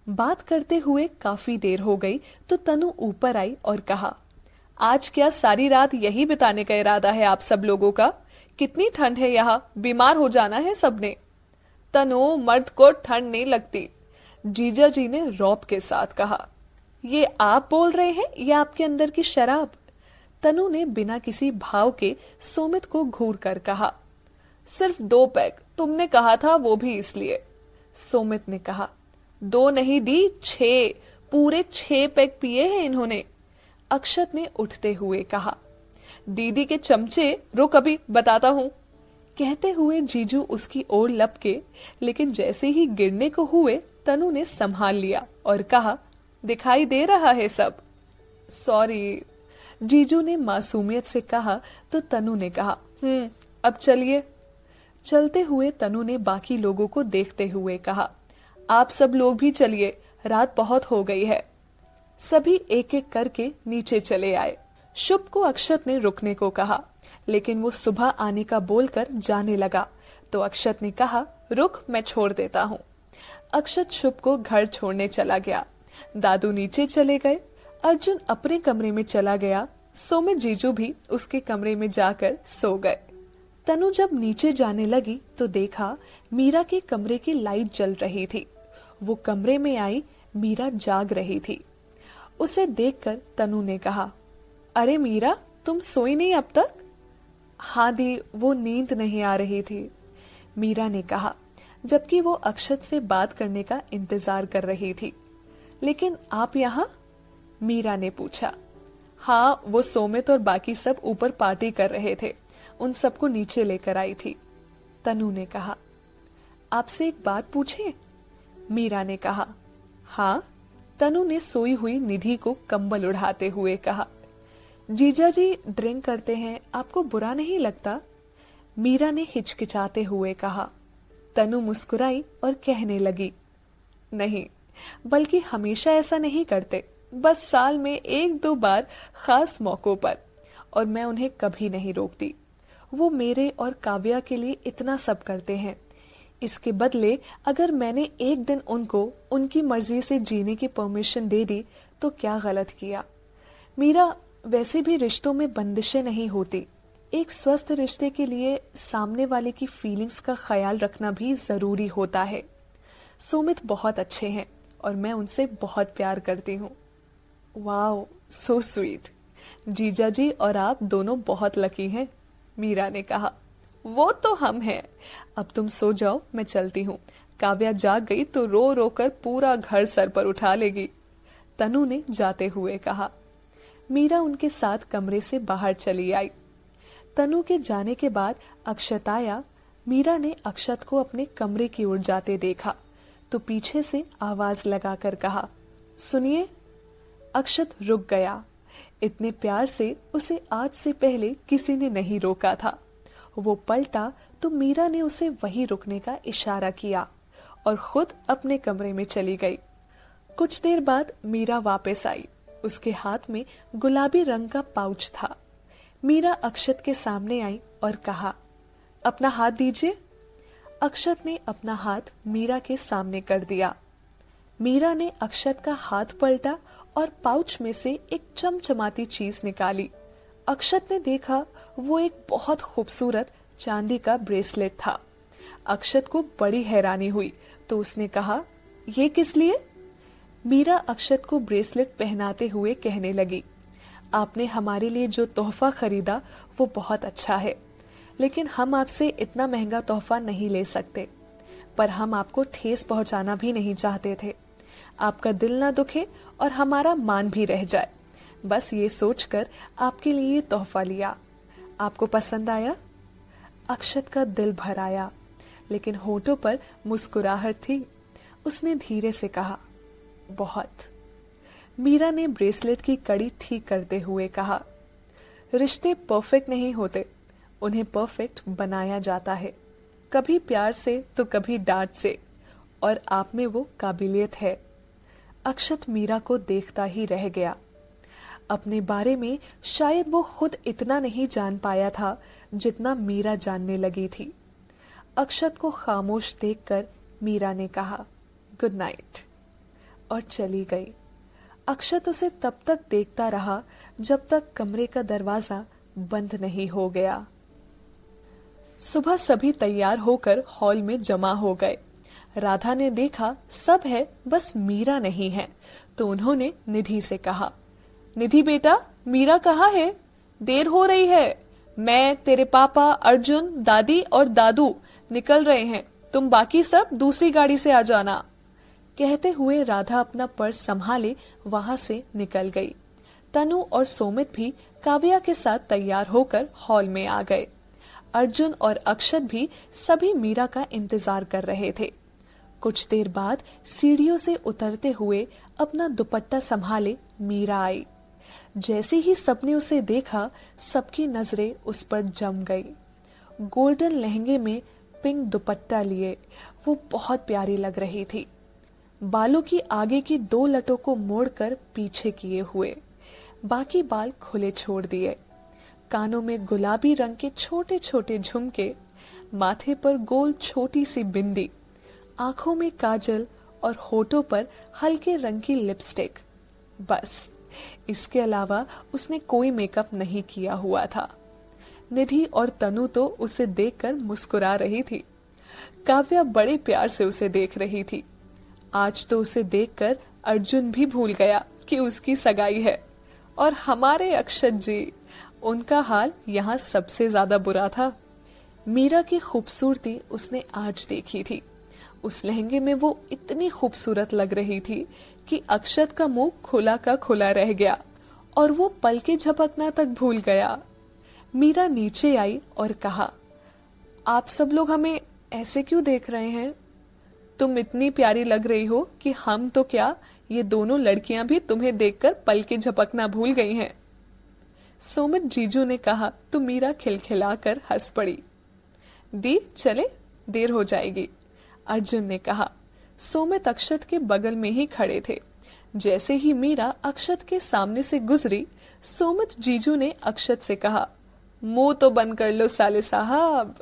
बात करते हुए काफी देर हो गई तो तनु ऊपर आई और कहा, आज क्या सारी रात यही बिताने का इरादा है आप सब लोगों का? कितनी ठंड है यहाँ, बीमार हो जाना है सबने। तनु, मर्द को ठंड नहीं लगती, जीजा जी ने रौब के साथ कहा। ये आप बोल रहे हैं या आपके अंदर की शराब? तनु ने बिना किसी भाव के सोमित को घूर कर कहा। सिर्फ 2 पैग, तुमने कहा था वो भी इसलिए। सोमित ने कहा। 2 नहीं दी, 6, पूरे 6 पैग पिए हैं इन्होंने। अक्षत ने उठते हुए कहा। दीदी के चमचे, रुक अभी बताता हूं। कहते हुए जीजू उसकी ओर लपके, लेकिन जैसे ही गिरने को हुए तनु ने संभाल लिया और कहा, दिखाई दे रहा है सब। सॉरी, जीजू ने मासूमियत से कहा तो तनु ने कहा, अब चलिए। चलते हुए तनु ने बाकी लोगों को देखते हुए कहा, आप सब लोग भी चलिए, रात बहुत हो गई है। सभी एक एक करके नीचे चले आए। शुभ को अक्षत ने रुकने को कहा, लेकिन वो सुबह आने का बोलकर जाने लगा, तो अक्षत ने कहा, रुक, मैं छोड़ देता हूँ। अक्षत शुभ को घर छोड़ने चला गया। दादू नीचे चले गए, अर्जुन अपने कमरे में चला गया, सोमित जीजू भी उसके कमरे में जाकर सो गए। तनु जब नीचे जाने लगी तो देखा मीरा के कमरे की लाइट जल रही थी। वो कमरे में आई, मीरा जाग रही थी। उसे देखकर तनु ने कहा, अरे मीरा, तुम सोई नहीं अब तक? हाँ दी, वो नींद नहीं आ रही थी, मीरा ने कहा, जबकि वो अक्षत से बात करने का इंतजार कर रही थी। लेकिन आप यहाँ? मीरा ने पूछा। हाँ, वो सोमित और बाकी सब ऊपर पार्टी कर रहे थे, उन सबको नीचे लेकर आई थी, तनु ने कहा। आपसे एक बात पूछे? मीरा ने कहा। हाँ, तनु ने सोई हुई निधि को कंबल उड़ाते हुए कहा। जीजा जी ड्रिंक करते हैं, आपको बुरा नहीं लगता? मीरा ने हिचकिचाते हुए कहा। तनु मुस्कुराई और कहने लगी, नहीं, बल्कि हमेशा ऐसा नहीं करते, बस साल में 1-2 बार खास मौकों पर, और मैं उन्हें कभी नहीं रोकती। वो मेरे और काव्या के लिए इतना सब करते हैं, इसके बदले अगर मैंने एक दिन उनको उनकी मर्जी से जीने की परमिशन दे दी तो क्या गलत किया? मीरा, वैसे भी रिश्तों में बंदिशें नहीं होती। एक स्वस्थ रिश्ते के लिए सामने वाले की फीलिंग्स का ख्याल रखना भी जरूरी होता है। सुमित बहुत अच्छे हैं और मैं उनसे बहुत प्यार करती हूँ। Wow, so sweet. जीजा जी और आप दोनों बहुत लकी हैं, मीरा ने कहा। वो तो हम हैं। अब तुम सो जाओ, मैं चलती हूँ। काव्या जाग गई तो रो रो कर पूरा घर सर पर उठा लेगी, तनु ने जाते हुए कहा। मीरा उनके साथ कमरे से बाहर चली आई। तनु के जाने के बाद अक्षत आया। मीरा ने अक्षत को अपने कमरे की ओर जाते देखा तो पीछे से आवाज लगाकर कहा, सुनिए। अक्षत रुक गया। इतने प्यार से उसे आज से पहले किसी ने नहीं रोका था। वो पलटा तो मीरा ने उसे वहीं रुकने का इशारा किया और खुद अपने कमरे में चली गई। कुछ देर बाद मीरा वापस आई। उसके हाथ में गुलाबी रंग का पाउच था। मीरा अक्षत के सामने आई और कहा, अपना हाथ दीजिए। अक्षत ने अपना हाथ मीरा के सामने कर दिया। मीरा ने अक्षत का हाथ पलटा और पाउच में से एक चमचमाती चीज निकाली। अक्षत ने देखा वो एक बहुत खूबसूरत चांदी का ब्रेसलेट था। अक्षत को बड़ी हैरानी हुई तो उसने कहा, ये किस लिए? मीरा अक्षत को ब्रेसलेट पहनाते हुए कहने लगी, आपने हमारे लिए जो तोहफा खरीदा वो बहुत अच्छा है, लेकिन हम आपसे इतना महंगा तोहफा नहीं ले सकते। पर हम आपको ठेस पहुंचाना भी नहीं चाहते थे। आपका दिल ना दुखे और हमारा मान भी रह जाए, बस ये सोचकर आपके लिए ये तोहफा लिया। आपको पसंद आया? अक्षत का दिल भर आया, लेकिन होठों पर मुस्कुराहट थी। उसने धीरे से कहा, बहुत। मीरा ने ब्रेसलेट की कड़ी ठीक करते हुए कहा, रिश्ते परफेक्ट नहीं होते, उन्हें परफेक्ट बनाया जाता है, कभी प्यार से तो कभी डांट से, और आप में वो काबिलियत है। अक्षत मीरा को देखता ही रह गया। अपने बारे में शायद वो खुद इतना नहीं जान पाया था जितना मीरा जानने लगी थी। अक्षत को खामोश देखकर मीरा ने कहा, गुड नाइट। और चली गई। अक्षत उसे तब तक देखता रहा जब तक कमरे का दरवाजा बंद नहीं हो गया। सुबह सभी तैयार होकर हॉल में जमा हो गए। राधा ने देखा सब है, बस मीरा नहीं है, तो उन्होंने निधि से कहा, निधि बेटा, मीरा कहाँ है? देर हो रही है। मैं, तेरे पापा, अर्जुन, दादी और दादू निकल रहे हैं। तुम बाकी सब दूसरी गाड़ी से आ जाना। कहते हुए राधा अपना पर्स संभाले वहां से निकल गई। तनु और सोमित भी काव्या के साथ तैयार होकर हॉल में आ गए। अर्जुन और अक्षत भी सभी मीरा का इंतजार कर रहे थे। कुछ देर बाद सीढ़ियों से उतरते हुए अपना दुपट्टा संभाले मीरा आई। जैसे ही सबने उसे देखा, सबकी नजरें उस पर जम गई। गोल्डन लहंगे में पिंक दुपट्टा लिए वो बहुत प्यारी लग रही थी। बालों की आगे की 2 लटों को मोड़कर पीछे किए हुए, बाकी बाल खुले छोड़ दिए। कानों में गुलाबी रंग के छोटे छोटे झुमके, माथे पर गोल छोटी सी बिंदी, आंखों में काजल और होठों पर हल्के रंग की लिपस्टिक। बस इसके अलावा उसने कोई मेकअप नहीं किया हुआ था। निधि और तनु तो उसे देखकर मुस्कुरा रही थी। काव्या बड़े प्यार से उसे देख रही थी। आज तो उसे देखकर अर्जुन भी भूल गया कि उसकी सगाई है। और हमारे अक्षत जी, उनका हाल यहाँ सबसे ज्यादा बुरा था। मीरा की खूबसूरती उसने आज देखी थी। उस लहंगे में वो इतनी खूबसूरत लग रही थी कि अक्षत का मुंह खुला का खुला रह गया और वो पलके झपकना तक भूल गया। मीरा नीचे आई और कहा, आप सब लोग हमें ऐसे क्यों देख रहे हैं? तुम इतनी प्यारी लग रही हो कि हम तो क्या, ये दोनों लड़कियां भी तुम्हें देखकर पलके झपकना भूल गई हैं। सोमित जीजू ने कहा तो मीरा खिलखिलाकर हंस पड़ी। दी चले, देर हो जाएगी, अर्जुन ने कहा। सोमित अक्षत के बगल में ही खड़े थे। जैसे ही मीरा अक्षत के सामने से गुजरी, सोमित जीजू ने अक्षत से कहा, मुंह तो बंद कर लो साले साहब।